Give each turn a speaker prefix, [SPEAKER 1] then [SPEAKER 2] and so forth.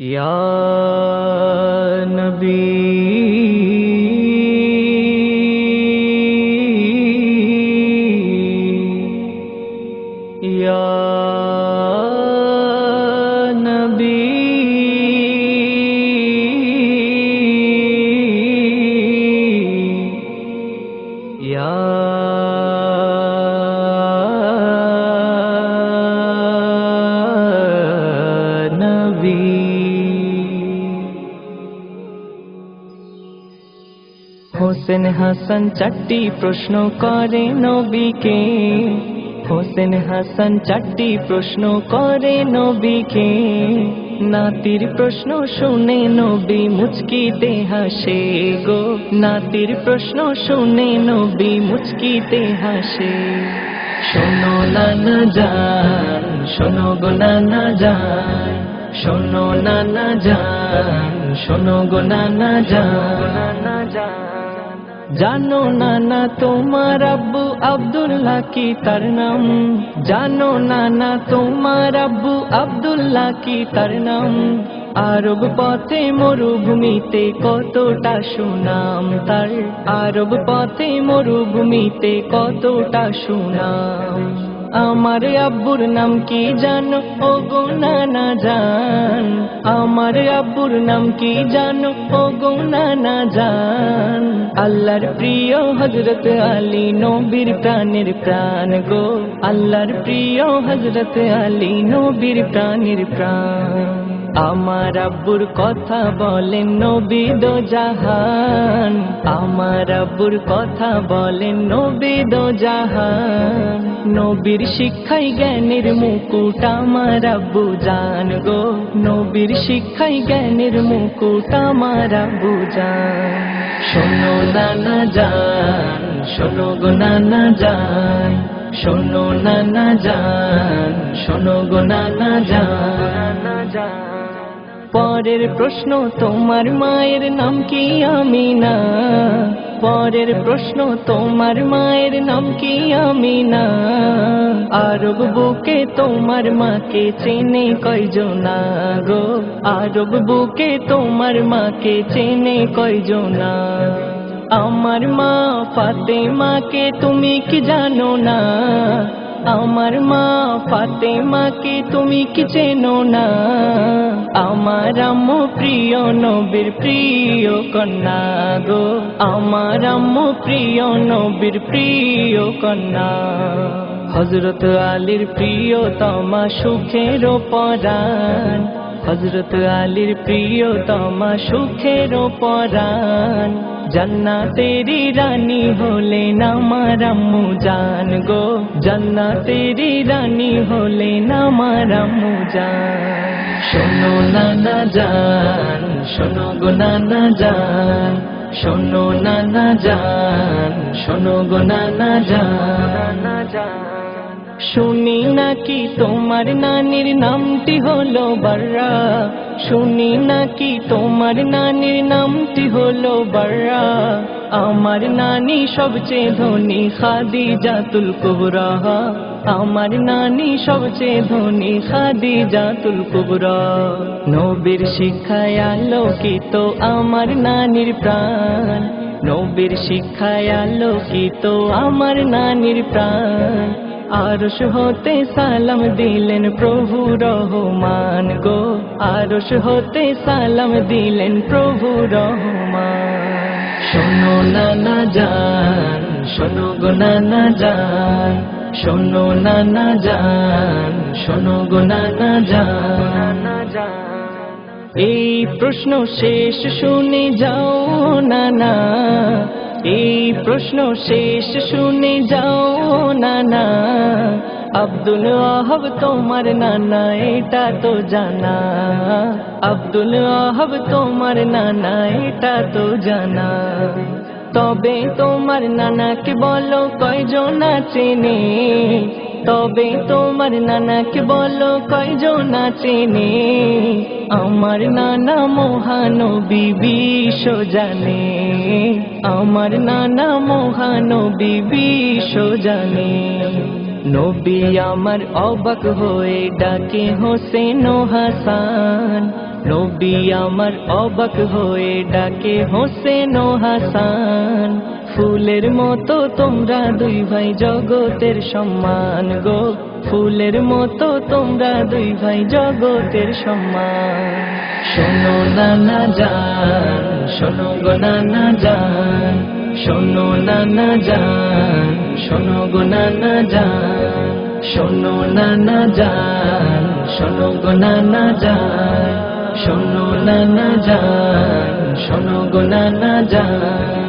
[SPEAKER 1] या नबी या नबी या হোসেন হাসান চারটি প্রশ্ন করে নবীকে। হোসেন হাসান চারটি প্রশ্ন করে নবীকে। নাতির প্রশ্ন শুনে নবী মুচকিতে হাসে গো। নাতির প্রশ্ন শুনে নবী মুচকিতে হাসে। শোনো নানা জান, শোনো গো নানা জান, শোনো নানা জান, শোনো গো নানা জান। জানো নানা তোমার আব্বু আব্দুল্লাহ কি তার নাম? জানো নানা তোমার আব্বু আব্দুল্লাহ কি তার নাম? আরব পথে মরুভূমিতে কতটা সুনাম তার। আরব পথে মরুভূমিতে কতটা সুনাম। আমার আব্বুর নাম কি জানো ও গো নানা জান? আমার আব্বুর নাম কি জানো ও গো নানা জান? আল্লাহর প্রিয় হযরত আলী নবীর প্রাণের প্রাণ গো। আল্লাহর প্রিয় হযরত আলী নবীর প্রাণের প্রাণ। আমার আব্বুর কথা বলেন নবী দো জাহান। আমার আব্বুর কথা বলেন নবী দো জাহান। নবীর শিক্ষাই জ্ঞানের মুকুট আমার আব্বু জান গো। নবীর শিক্ষাই জ্ঞানের মুকুট আমার আব্বু জান। শোনো নানা জান, শোনো গো নানা জান, শোনো নানা জান, শোনো গো নানা জান। পরের প্রশ্ন তোমার মায়ের নাম কি আমিনা? পরের প্রশ্ন তোমার মায়ের নাম কি আমিনা? আরব বুকে তোমার মাকে চেনে কয়জনা গো? আরব বুকে তোমার মাকে চেনে কয়জনা? আমার মা ফাতেমাকে তুমি কি জানো না? আমার মা ফাতেমাকে তুমি কি চেনো না? আমার আম্মু প্রিয় নবীর প্রিয় কন্যা গো। আমার আম্মু প্রিয় নবীর প্রিয় কন্যা। হযরত আলীর প্রিয়তমা সুখের পরাণ। হযরত আলীর প্রিয়তমা সুখের পরাণ। জান্নাতেরি রানী হলেন আমার আম্মু জান গো। জান্নাতেরি রানী হলেন আমার আম্মু জান। শোনো নানা জান, শোনো গো নানা জান, শোনো নানা জান, শোনো গো নানা জান। শুনি নাকি তোমার নানির নামটি হলো বাররা। শুনি নাকি তোমার নানির নামটি হলো বাররা। আমার নানি সবচেয়ে ধনী খাদিজাতুল কুবরা। আমার নানি সবচেয়ে ধনী খাদিজাতুল কুবরা। নবীর শিক্ষায় আলোকিত আমার নানির প্রাণ। নবীর শিক্ষায় আলোকিত আমার নানির প্রাণ। আরশ হতে সালাম দিলেন প্রভু রহমান গো। আরশ হতে সালাম দিলেন প্রভু রহমান। শোনো নানা জান, শোনো গো নানা জান, শোনো নানা জান, শোনো গো নানা জান। এই প্রশ্ন শেষ শুনে যাও নানা। এই প্রশ্ন শেষ শুনে যাও নানা। আব্দুল ওয়াহাব তোমার নানা এটা তো জানা। আব্দুল ওয়াহাব তোমার নানা এটা তো জানা। তবে তোমার নানাকে বলো কয়জনা চেনে? তবে তোমার নানাকে বলো কয়জনা চেনে? আমার নানা মহানবী বিশ্ব জানে। আমার নানা মহানবী বিশ্ব জানে। নবী আমার অবাক হয়ে ডাকে হোসেন ও হাসান। নবী আমার অবাক হয়ে ডাকে হোসেন ও হাসান, ফুলের মতো তোমরা দুই ভাই জগতের সম্মান গো, ফুলের মতো তোমরা দুই ভাই জগতের সম্মান। শোনো নানা জান, শোনো গো নানা জান, শোনো নানা জান, শোনো গো নানা জান, শোনো নানা জান, শোনো গো নানা জান, শোনো নানা জান, শোনো গো নানা জান।